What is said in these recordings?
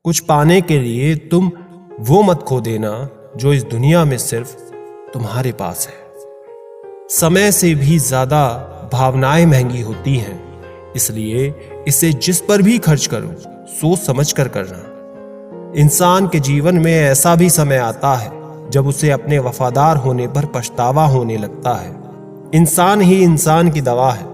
कुछ पाने के लिए तुम वो मत खो देना जो इस दुनिया में सिर्फ तुम्हारे पास है। समय से भी ज्यादा भावनाएं महंगी होती हैं, इसलिए इसे जिस पर भी खर्च करो सोच समझ कर करना। इंसान के जीवन में ऐसा भी समय आता है जब उसे अपने वफादार होने पर पछतावा होने लगता है। इंसान ही इंसान की दवा है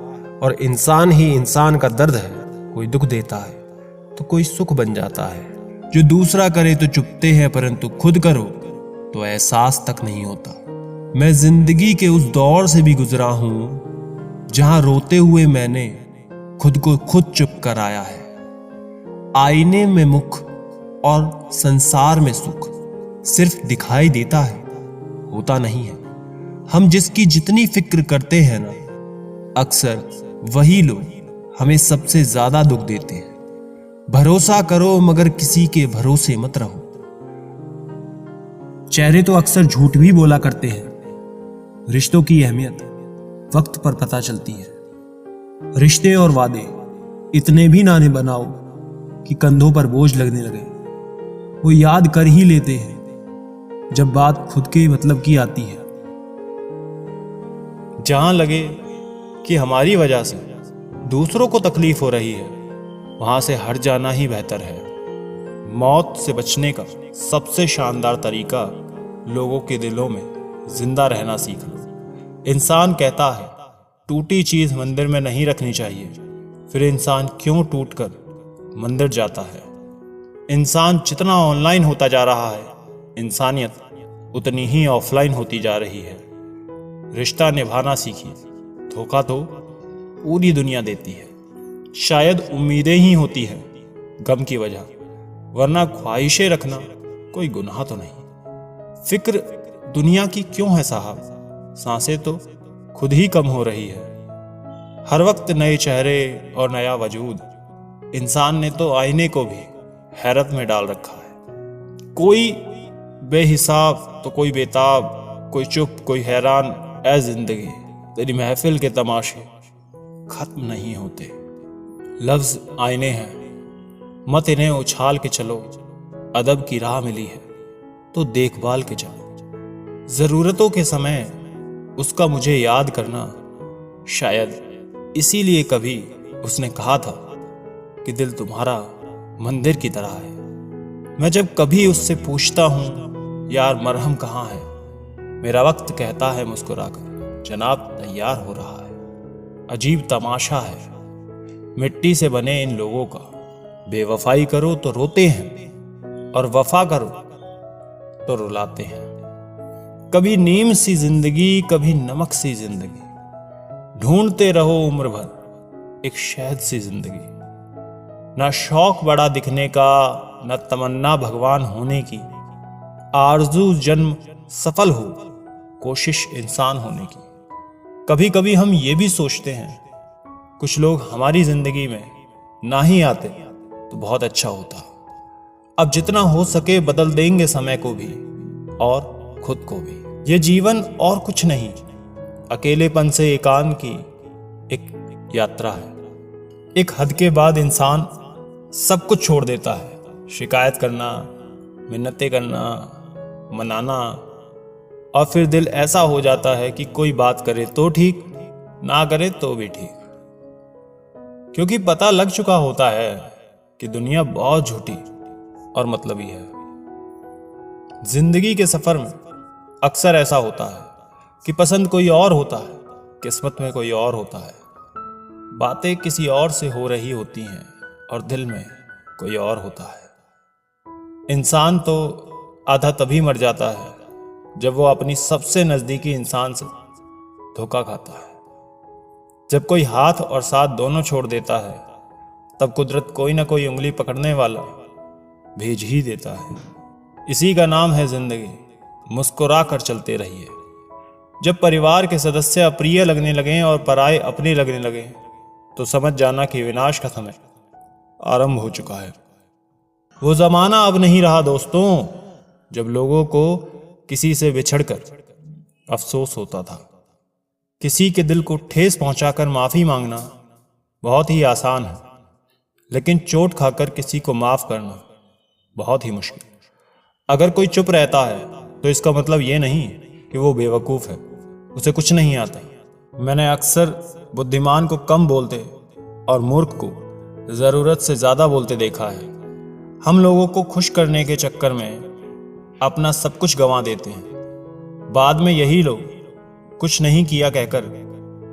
और इंसान ही इंसान का दर्द है। कोई दुख देता है तो कोई सुख बन जाता है। जो दूसरा करे तो चुपते हैं, परंतु खुद करो तो एहसास तक नहीं होता। मैं जिंदगी के उस दौर से भी गुजरा हूं जहां रोते हुए मैंने खुद को खुद चुप कराया है। आईने में मुख और संसार में सुख सिर्फ दिखाई देता है, होता नहीं है। हम जिसकी जितनी फिक्र करते हैं ना, अक्सर वही लोग हमें सबसे ज्यादा दुख देते हैं। भरोसा करो मगर किसी के भरोसे मत रहो। चेहरे तो अक्सर झूठ भी बोला करते हैं। रिश्तों की अहमियत वक्त पर पता चलती है। रिश्ते और वादे इतने भी नाने बनाओ कि कंधों पर बोझ लगने लगे। वो याद कर ही लेते हैं जब बात खुद के मतलब की आती है। जहां लगे कि हमारी वजह से दूसरों को तकलीफ हो रही है, वहां से हट जाना ही बेहतर है। मौत से बचने का सबसे शानदार तरीका लोगों के दिलों में जिंदा रहना सीखना। इंसान कहता है टूटी चीज मंदिर में नहीं रखनी चाहिए, फिर इंसान क्यों टूटकर मंदिर जाता है। इंसान जितना ऑनलाइन होता जा रहा है, इंसानियत उतनी ही ऑफलाइन होती जा रही है। रिश्ता निभाना सीखिए, धोखा तो पूरी दुनिया देती है। शायद उम्मीदें ही होती हैं गम की वजह, वरना ख्वाहिशें रखना कोई गुनाह तो नहीं। फिक्र दुनिया की क्यों है साहब, सांसें तो खुद ही कम हो रही है। हर वक्त नए चेहरे और नया वजूद। इंसान ने तो आईने को भी हैरत में डाल रखा है। कोई बेहिसाब तो कोई बेताब, कोई चुप कोई हैरान। ऐ जिंदगी तेरी महफिल के तमाशे खत्म नहीं होते। लफ्ज आईने हैं, मत इन्हें उछाल के चलो। अदब की राह मिली है तो देखभाल के चलो। जरूरतों के समय उसका मुझे याद करना, शायद इसीलिए कभी उसने कहा था कि दिल तुम्हारा मंदिर की तरह है। मैं जब कभी उससे पूछता हूं यार मरहम कहाँ है, मेरा वक्त कहता है मुस्कुराकर जनाब तैयार हो रहा है। अजीब तमाशा है मिट्टी से बने इन लोगों का। बेवफाई करो तो रोते हैं और वफा करो तो रुलाते हैं। कभी नीम सी जिंदगी, कभी नमक सी जिंदगी। ढूंढते रहो उम्र भर एक शहद सी जिंदगी। ना शौक बड़ा दिखने का, न तमन्ना भगवान होने की। आरजू जन्म सफल हो, कोशिश इंसान होने की। कभी कभी हम ये भी सोचते हैं कुछ लोग हमारी जिंदगी में ना ही आते तो बहुत अच्छा होता। अब जितना हो सके बदल देंगे समय को भी और खुद को भी। ये जीवन और कुछ नहीं, अकेलेपन से एकांत की एक यात्रा है। एक हद के बाद इंसान सब कुछ छोड़ देता है। शिकायत करना, मिन्नतें करना, मनाना, और फिर दिल ऐसा हो जाता है कि कोई बात करे तो ठीक, ना करे तो भी ठीक। क्योंकि पता लग चुका होता है कि दुनिया बहुत झूठी और मतलबी है। जिंदगी के सफर में अक्सर ऐसा होता है कि पसंद कोई और होता है, किस्मत में कोई और होता है। बातें किसी और से हो रही होती हैं और दिल में कोई और होता है। इंसान तो आधा तभी मर जाता है जब वो अपनी सबसे नजदीकी इंसान से धोखा खाता है। जब कोई हाथ और साथ दोनों छोड़ देता है, तब कुदरत कोई ना कोई उंगली पकड़ने वाला भेज ही देता है। इसी का नाम है जिंदगी। मुस्कुरा कर चलते रहिए। जब परिवार के सदस्य अप्रिय लगने लगे और पराये अपने लगने लगे, तो समझ जाना कि विनाश का समय आरंभ हो चुका है। वो जमाना अब नहीं रहा दोस्तों, जब लोगों को किसी से बिछड़कर अफसोस होता था। किसी के दिल को ठेस पहुंचाकर माफी मांगना बहुत ही आसान है, लेकिन चोट खाकर किसी को माफ करना बहुत ही मुश्किल। अगर कोई चुप रहता है तो इसका मतलब ये नहीं कि वो बेवकूफ़ है, उसे कुछ नहीं आता। मैंने अक्सर बुद्धिमान को कम बोलते और मूर्ख को ज़रूरत से ज़्यादा बोलते देखा है। हम लोगों को खुश करने के चक्कर में अपना सब कुछ गंवा देते हैं। बाद में यही लोग कुछ नहीं किया कहकर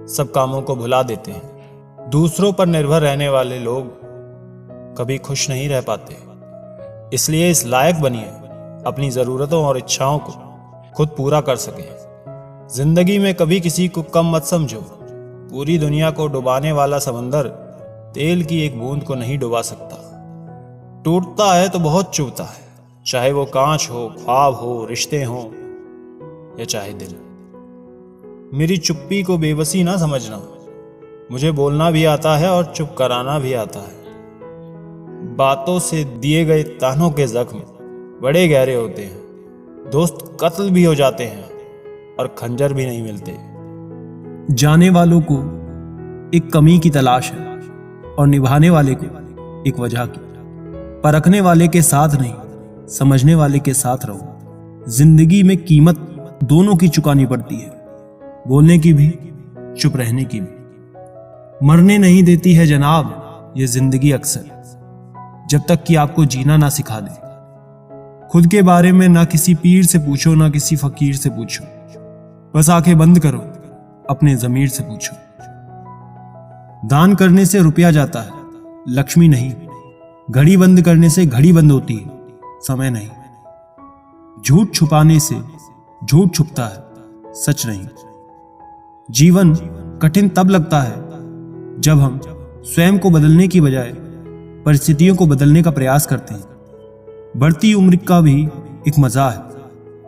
सब कामों को भुला देते हैं। दूसरों पर निर्भर रहने वाले लोग कभी खुश नहीं रह पाते। इसलिए इस लायक बनिए अपनी ज़रूरतों और इच्छाओं को खुद पूरा कर सकें। जिंदगी में कभी किसी को कम मत समझो। पूरी दुनिया को डुबाने वाला समंदर तेल की एक बूंद को नहीं डुबा सकता। टूटता है तो बहुत चुभता है, चाहे वो कांच हो, ख्वाब हो, रिश्ते हो या चाहे दिल। मेरी चुप्पी को बेबसी ना समझना। मुझे बोलना भी आता है और चुप कराना भी आता है। बातों से दिए गए तानों के जख्म बड़े गहरे होते हैं। दोस्त कत्ल भी हो जाते हैं और खंजर भी नहीं मिलते। जाने वालों को एक कमी की तलाश है और निभाने वाले को एक वजह की। परखने वाले के साथ नहीं, समझने वाले के साथ रहो। जिंदगी में कीमत दोनों की चुकानी पड़ती है, बोलने की भी, चुप रहने की भी। मरने नहीं देती है जनाब ये जिंदगी अक्सर, जब तक कि आपको जीना ना सिखा दे। खुद के बारे में ना किसी पीर से पूछो, ना किसी फकीर से पूछो। बस आंखें बंद करो, अपने जमीर से पूछो। दान करने से रुपया जाता है, लक्ष्मी नहीं। घड़ी बंद करने से घड़ी बंद होती है, समय नहीं। झूठ छुपाने से झूठ छुपता है, सच नहीं। जीवन कठिन तब लगता है जब हम स्वयं को बदलने की बजाय परिस्थितियों को बदलने का प्रयास करते हैं। बढ़ती उम्र का भी एक मजा है।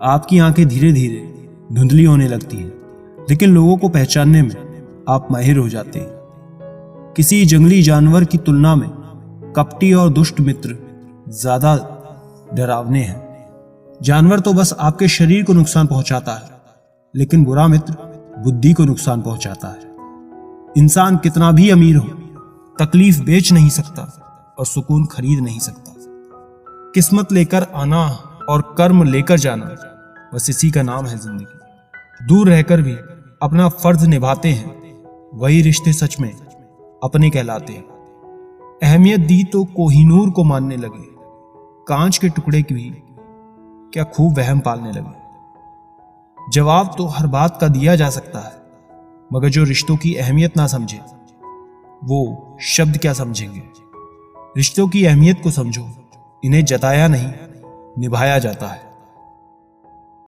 आपकी आंखें धीरे धीरे धुंधली होने लगती है, लेकिन लोगों को पहचानने में आप माहिर हो जाते हैं। किसी जंगली जानवर की तुलना में कपटी और दुष्ट मित्र ज्यादा डरावने हैं। जानवर तो बस आपके शरीर को नुकसान पहुंचाता है, लेकिन बुरा मित्र बुद्धि को नुकसान पहुंचाता है। इंसान कितना भी अमीर हो, तकलीफ बेच नहीं सकता और सुकून खरीद नहीं सकता। किस्मत लेकर आना और कर्म लेकर जाना, बस इसी का नाम है जिंदगी। दूर रहकर भी अपना फर्ज निभाते हैं, वही रिश्ते सच में अपने कहलाते हैं। अहमियत दी तो कोहिनूर को मानने लगे, कांच के टुकड़े की भी क्या खूब वहम पालने लगे। जवाब तो हर बात का दिया जा सकता है, मगर जो रिश्तों की अहमियत ना समझे वो शब्द क्या समझेंगे। रिश्तों की अहमियत को समझो, इन्हें जताया नहीं निभाया जाता है।